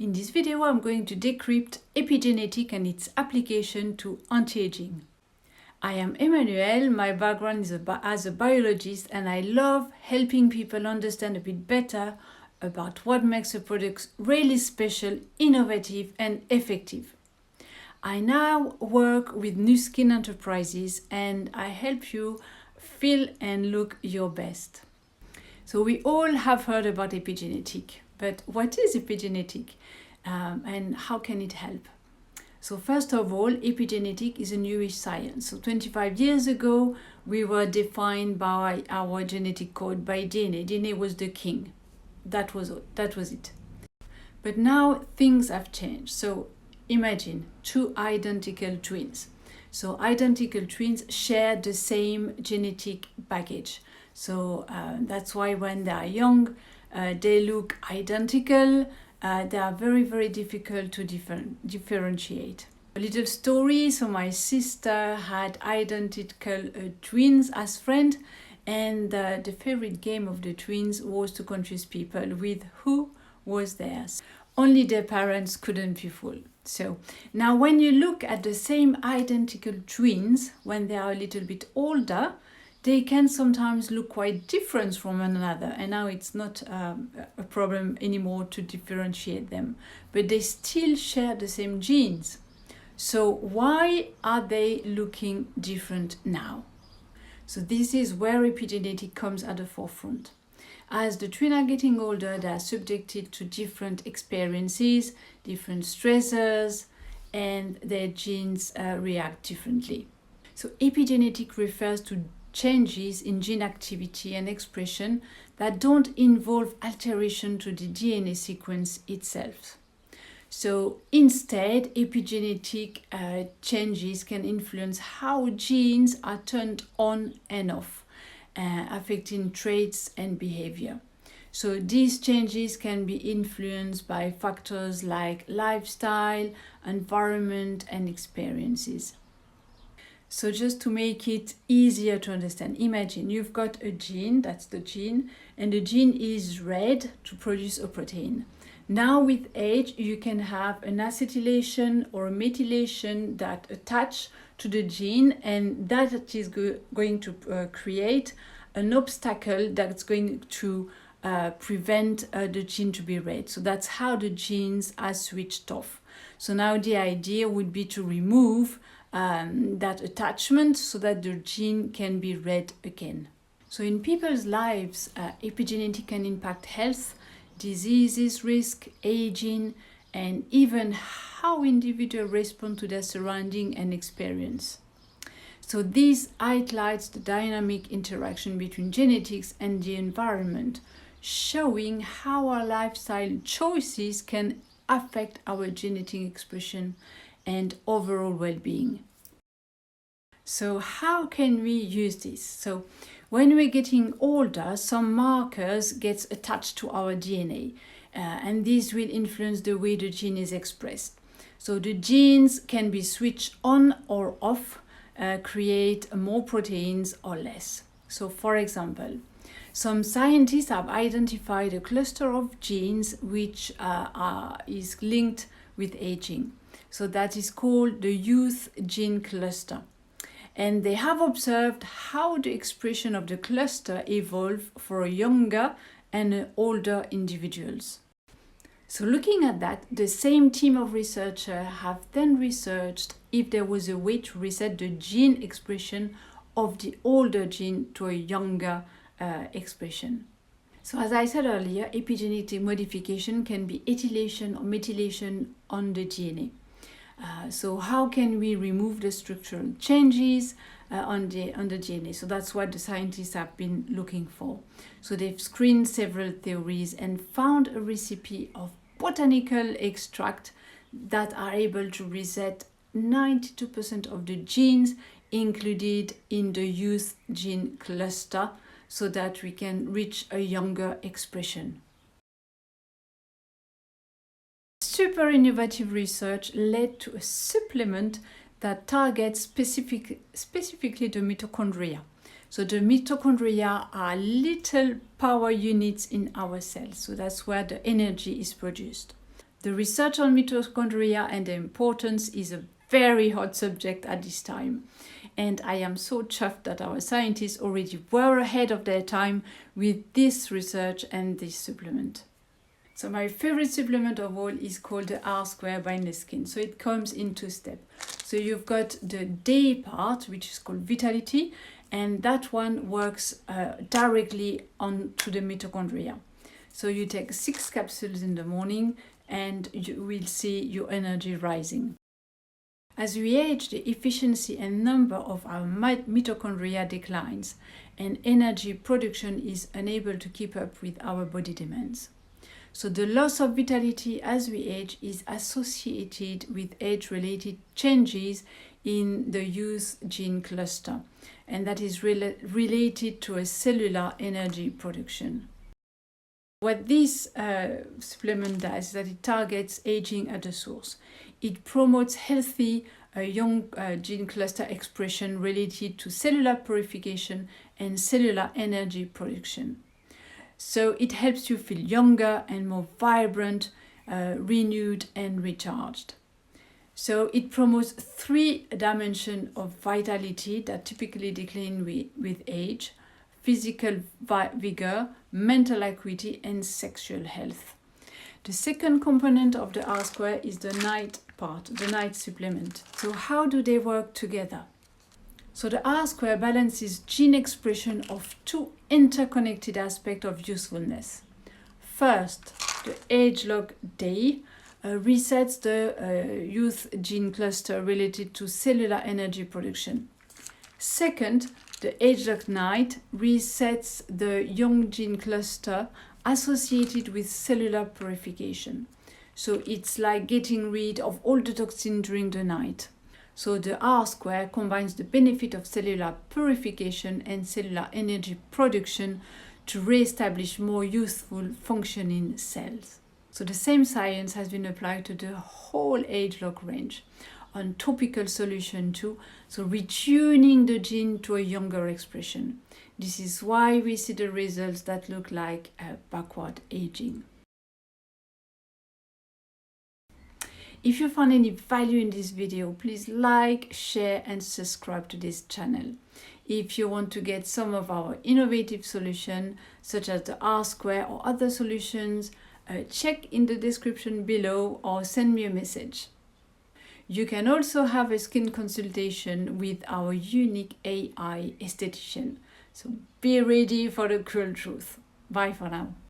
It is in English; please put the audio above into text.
In this video, I'm going to decrypt epigenetic and its application to anti-aging. I am Emmanuel, my background is as a biologist, and I love helping people understand a bit better about what makes a product really special, innovative and effective. I now work with Nuskin Enterprises and I help you feel and look your best. So we all have heard about epigenetic, but what is epigenetic and how can it help? So first of all, epigenetic is a newish science. So 25 years ago, we were defined by our genetic code, by DNA. DNA was the king. That was it. But now things have changed. So imagine two identical twins. So identical twins share the same genetic baggage. So that's why when they are young, they look identical. They are very, very difficult to differentiate. A little story. So my sister had identical twins as friends, and the favorite game of the twins was to confuse people with who was theirs. Only their parents couldn't be fooled. So now when you look at the same identical twins, when they are a little bit older, they can sometimes look quite different from one another. And now it's not a problem anymore to differentiate them, but they still share the same genes. So why are they looking different now? So this is where epigenetic comes at the forefront. As the twins are getting older, they are subjected to different experiences, different stressors, and their genes react differently. So epigenetic refers to changes in gene activity and expression that don't involve alteration to the DNA sequence itself. So instead, epigenetic changes can influence how genes are turned on and off, affecting traits and behavior. So these changes can be influenced by factors like lifestyle, environment, and experiences. So just to make it easier to understand, imagine you've got a gene, that's the gene, and the gene is red to produce a protein. Now with age, you can have an acetylation or a methylation that attach to the gene, and that is going to create an obstacle that's going to prevent the gene to be red. So that's how the genes are switched off. So now the idea would be to remove that attachment so that the gene can be read again. So in people's lives, epigenetic can impact health, diseases, risk, aging, and even how individuals respond to their surrounding and experience. So this highlights the dynamic interaction between genetics and the environment, showing how our lifestyle choices can affect our genetic expression and overall well-being. So how can we use this? So when we're getting older, some markers get attached to our DNA, and these will influence the way the gene is expressed. So the genes can be switched on or off, create more proteins or less. So for example, some scientists have identified a cluster of genes which is linked with aging. So that is called the youth gene cluster. And they have observed how the expression of the cluster evolved for younger and older individuals. So looking at that, the same team of researchers have then researched if there was a way to reset the gene expression of the older gene to a younger expression. So as I said earlier, epigenetic modification can be etylation or methylation on the DNA. So how can we remove the structural changes on the DNA? So that's what the scientists have been looking for. So they've screened several theories and found a recipe of botanical extract that are able to reset 92% of the genes included in the youth gene cluster so that we can reach a younger expression. Super innovative research led to a supplement that targets specifically the mitochondria. So the mitochondria are little power units in our cells. So that's where the energy is produced. The research on mitochondria and their importance is a very hot subject at this time. And I am so chuffed that our scientists already were ahead of their time with this research and this supplement. So my favorite supplement of all is called the R-Square by Nuskin. So it comes in 2 steps. So you've got the day part, which is called Vitality, and that one works directly onto the mitochondria. So you take 6 capsules in the morning and you will see your energy rising. As we age, the efficiency and number of our mitochondria declines, and energy production is unable to keep up with our body demands. So the loss of vitality as we age is associated with age-related changes in the youth gene cluster, and that is related to a cellular energy production. What this supplement does is that it targets aging at the source. It promotes healthy young gene cluster expression related to cellular purification and cellular energy production. So it helps you feel younger and more vibrant, renewed and recharged. So it promotes 3 dimensions of vitality that typically decline with age: physical vigor, mental acuity and sexual health. The second component of the R-Square is the night part, the night supplement. So how do they work together? So the R-Square balances gene expression of 2 interconnected aspects of usefulness. First, the Ageloc day resets the youth gene cluster related to cellular energy production. Second, the Ageloc night resets the young gene cluster associated with cellular purification. So it's like getting rid of all the toxin during the night. So the R-Square combines the benefit of cellular purification and cellular energy production to re-establish more youthful functioning cells. So the same science has been applied to the whole Ageloc range on topical solution too, so retuning the gene to a younger expression. This is why we see the results that look like backward aging. If you found any value in this video, please like, share and subscribe to this channel. If you want to get some of our innovative solutions, such as the R-Square or other solutions, check in the description below or send me a message. You can also have a skin consultation with our unique AI esthetician. So be ready for the cruel truth. Bye for now.